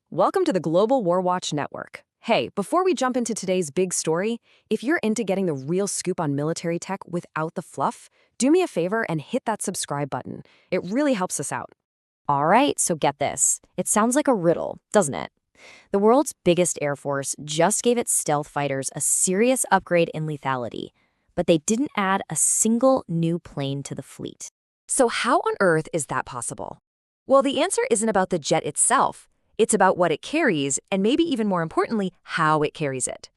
Welcome to the Global War Watch Network. Hey, before we jump into today's big story, if you're into getting the real scoop on military tech without the fluff, do me a favor and hit that subscribe button. It really helps us out. All right, so get this. It sounds like a riddle, doesn't it? The world's biggest air force just gave its stealth fighters a serious upgrade in lethality, but they didn't add a single new plane to the fleet. So how on earth is that possible? Well, the answer isn't about the jet itself. It's about what it carries, and maybe even more importantly, how it carries it.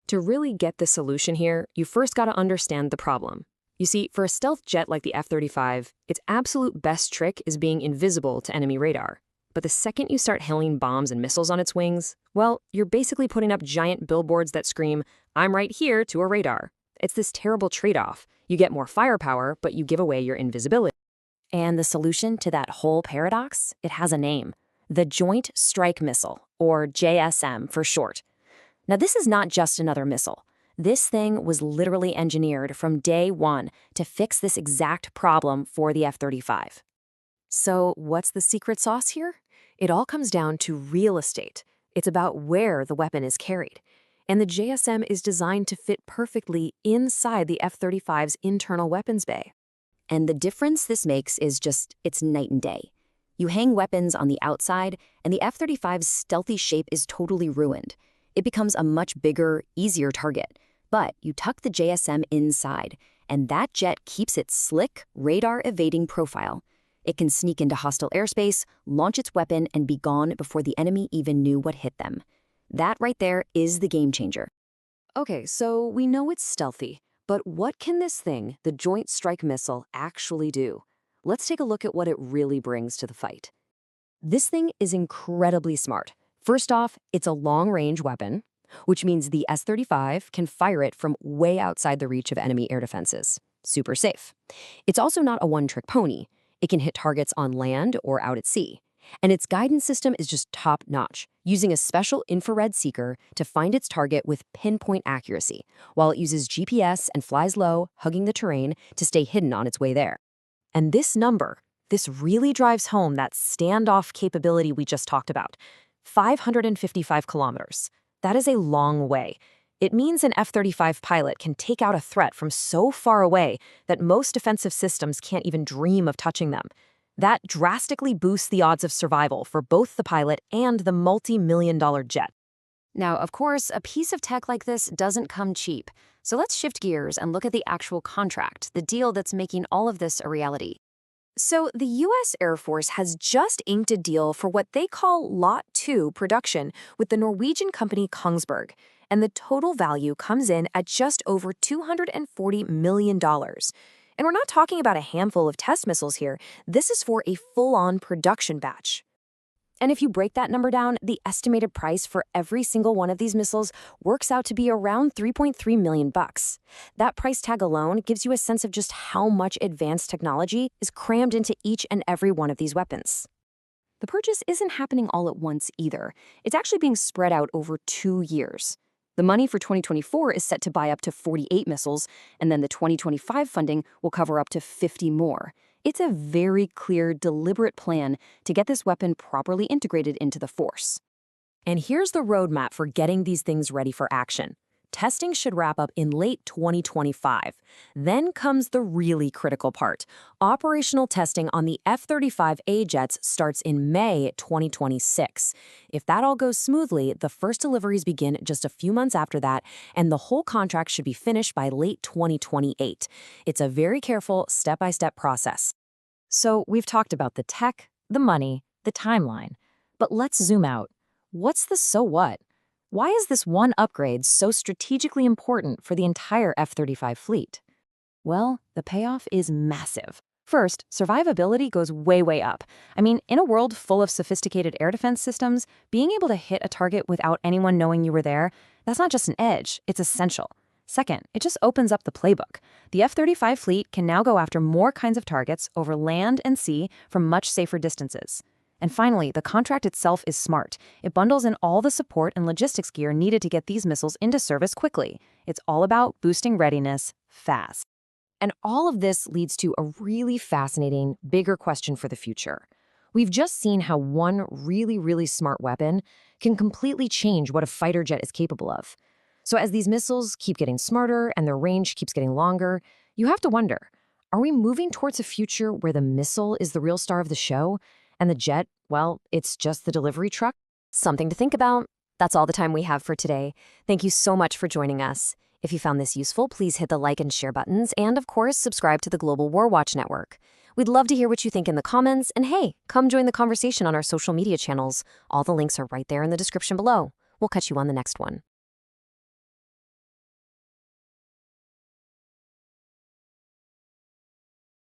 To really get the solution here, you first got to understand the problem. You see, for a stealth jet like the F-35, its absolute best trick is being invisible to enemy radar. But the second you start hailing bombs and missiles on its wings, well, you're basically putting up giant billboards that scream, "I'm right here," to a radar. It's this terrible trade-off. You get more firepower, but you give away your invisibility. And the solution to that whole paradox? It has a name. The Joint Strike Missile, or JSM for short. Now, this is not just another missile. This thing was literally engineered from day one to fix this exact problem for the F-35. So what's the secret sauce here? It all comes down to real estate. It's about where the weapon is carried. And the JSM is designed to fit perfectly inside the F-35's internal weapons bay. And the difference this makes is it's night and day. You hang weapons on the outside, and the F-35's stealthy shape is totally ruined. It becomes a much bigger, easier target. But you tuck the JSM inside, and that jet keeps its slick, radar-evading profile. It can sneak into hostile airspace, launch its weapon, and be gone before the enemy even knew what hit them. That right there is the game changer. Okay, so we know it's stealthy, but what can this thing, the Joint Strike Missile, actually do? Let's take a look at what it really brings to the fight. This thing is incredibly smart. First off, it's a long-range weapon, which means the S-35 can fire it from way outside the reach of enemy air defenses. Super safe. It's also not a one-trick pony. It can hit targets on land or out at sea. And its guidance system is just top-notch, using a special infrared seeker to find its target with pinpoint accuracy, while it uses GPS and flies low, hugging the terrain to stay hidden on its way there. And this really drives home that standoff capability we just talked about. 555 kilometers. That is a long way. It means an F-35 pilot can take out a threat from so far away that most defensive systems can't even dream of touching them. That drastically boosts the odds of survival for both the pilot and the multi-million-dollar jet. Now, of course, a piece of tech like this doesn't come cheap. So let's shift gears and look at the actual contract, the deal that's making all of this a reality. So the U.S. Air Force has just inked a deal for what they call Lot 2 production with the Norwegian company Kongsberg, and the total value comes in at just over $240 million. And we're not talking about a handful of test missiles here. This is for a full-on production batch. And if you break that number down, the estimated price for every single one of these missiles works out to be around $3.3 million. That price tag alone gives you a sense of just how much advanced technology is crammed into each and every one of these weapons. The purchase isn't happening all at once either. It's actually being spread out over 2 years. The money for 2024 is set to buy up to 48 missiles, and then the 2025 funding will cover up to 50 more. It's a very clear, deliberate plan to get this weapon properly integrated into the force. And here's the roadmap for getting these things ready for action. Testing should wrap up in late 2025. Then comes the really critical part. Operational testing on the F-35A jets starts in May 2026. If that all goes smoothly, the first deliveries begin just a few months after that, and the whole contract should be finished by late 2028. It's a very careful, step-by-step process. So we've talked about the tech, the money, the timeline. But let's zoom out. What's the so what? Why is this one upgrade so strategically important for the entire F-35 fleet? Well, the payoff is massive. First, survivability goes way up. I mean, in a world full of sophisticated air defense systems, being able to hit a target without anyone knowing you were there, that's not just an edge, it's essential. Second, it just opens up the playbook. The F-35 fleet can now go after more kinds of targets over land and sea from much safer distances. And finally, the contract itself is smart. It bundles in all the support and logistics gear needed to get these missiles into service quickly. It's all about boosting readiness fast. And all of this leads to a really fascinating, bigger question for the future. We've just seen how one really, really smart weapon can completely change what a fighter jet is capable of. So as these missiles keep getting smarter and their range keeps getting longer, you have to wonder, are we moving towards a future where the missile is the real star of the show and the jet, well, it's just the delivery truck? Something to think about. That's all the time we have for today. Thank you so much for joining us. If you found this useful, please hit the like and share buttons, and of course, subscribe to the Global War Watch Network. We'd love to hear what you think in the comments, and hey, come join the conversation on our social media channels. All the links are right there in the description below. We'll catch you on the next one.